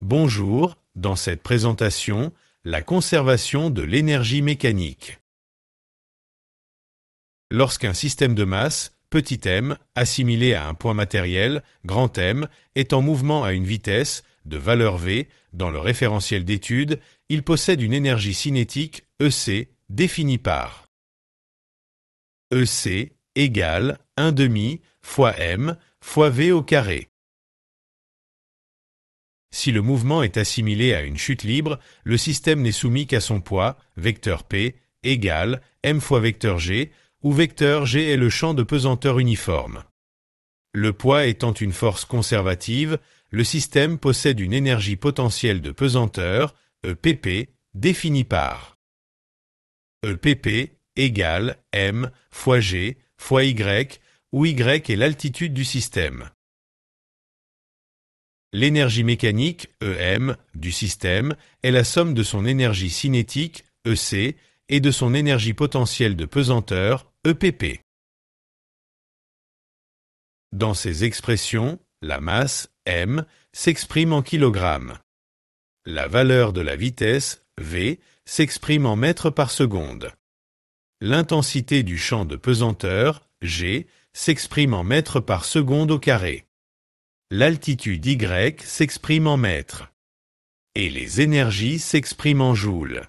Bonjour, dans cette présentation, la conservation de l'énergie mécanique. Lorsqu'un système de masse, petit m, assimilé à un point matériel, grand M, est en mouvement à une vitesse, de valeur V, dans le référentiel d'étude, il possède une énergie cinétique, EC, définie par EC égale 1/2 fois M fois V au carré. Si le mouvement est assimilé à une chute libre, le système n'est soumis qu'à son poids, vecteur P, égale m fois vecteur G, où vecteur G est le champ de pesanteur uniforme. Le poids étant une force conservative, le système possède une énergie potentielle de pesanteur, EPP, définie par EPP égale m fois G fois Y, où Y est l'altitude du système. L'énergie mécanique, EM, du système est la somme de son énergie cinétique, EC, et de son énergie potentielle de pesanteur, EPP. Dans ces expressions, la masse, M, s'exprime en kilogrammes. La valeur de la vitesse, V, s'exprime en mètres par seconde. L'intensité du champ de pesanteur, G, s'exprime en mètres par seconde au carré. L'altitude Y s'exprime en mètres. Et les énergies s'expriment en joules.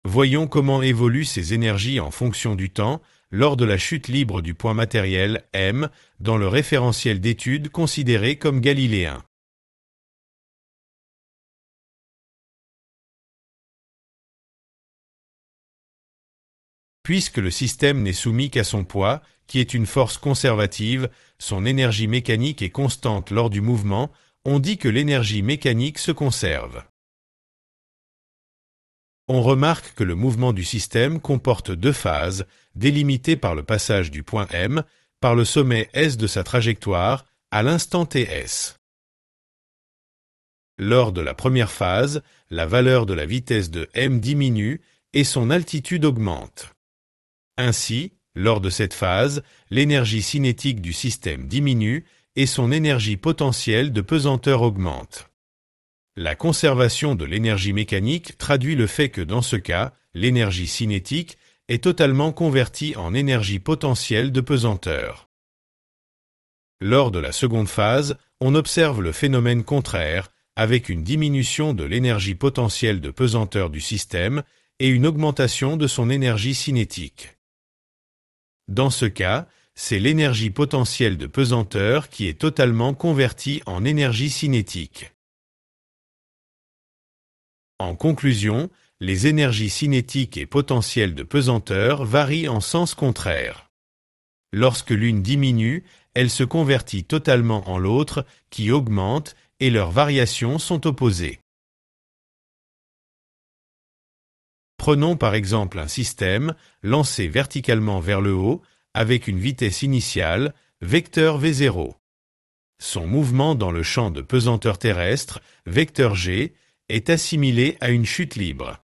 Voyons comment évoluent ces énergies en fonction du temps lors de la chute libre du point matériel M dans le référentiel d'étude considéré comme galiléen. Puisque le système n'est soumis qu'à son poids, qui est une force conservative, son énergie mécanique est constante lors du mouvement, on dit que l'énergie mécanique se conserve. On remarque que le mouvement du système comporte deux phases, délimitées par le passage du point M, par le sommet S de sa trajectoire, à l'instant TS. Lors de la première phase, la valeur de la vitesse de M diminue et son altitude augmente. Ainsi, lors de cette phase, l'énergie cinétique du système diminue et son énergie potentielle de pesanteur augmente. La conservation de l'énergie mécanique traduit le fait que dans ce cas, l'énergie cinétique est totalement convertie en énergie potentielle de pesanteur. Lors de la seconde phase, on observe le phénomène contraire, avec une diminution de l'énergie potentielle de pesanteur du système et une augmentation de son énergie cinétique. Dans ce cas, c'est l'énergie potentielle de pesanteur qui est totalement convertie en énergie cinétique. En conclusion, les énergies cinétiques et potentielles de pesanteur varient en sens contraire. Lorsque l'une diminue, elle se convertit totalement en l'autre qui augmente et leurs variations sont opposées. Prenons par exemple un système lancé verticalement vers le haut avec une vitesse initiale, vecteur V0. Son mouvement dans le champ de pesanteur terrestre, vecteur G, est assimilé à une chute libre.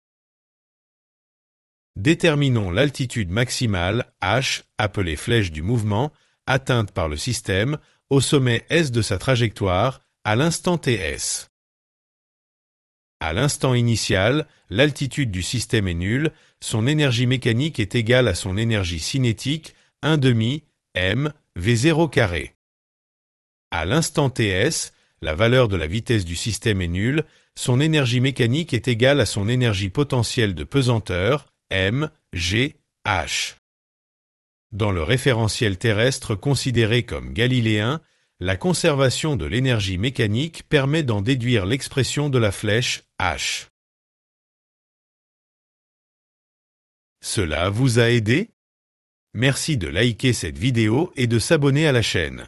Déterminons l'altitude maximale, h, appelée flèche du mouvement, atteinte par le système, au sommet S de sa trajectoire, à l'instant TS. À l'instant initial, l'altitude du système est nulle, son énergie mécanique est égale à son énergie cinétique, 1/2 m V0 carré. À l'instant TS, la valeur de la vitesse du système est nulle, son énergie mécanique est égale à son énergie potentielle de pesanteur, m G h. Dans le référentiel terrestre considéré comme galiléen, la conservation de l'énergie mécanique permet d'en déduire l'expression de la flèche h. Cela vous a aidé? Merci de liker cette vidéo et de s'abonner à la chaîne.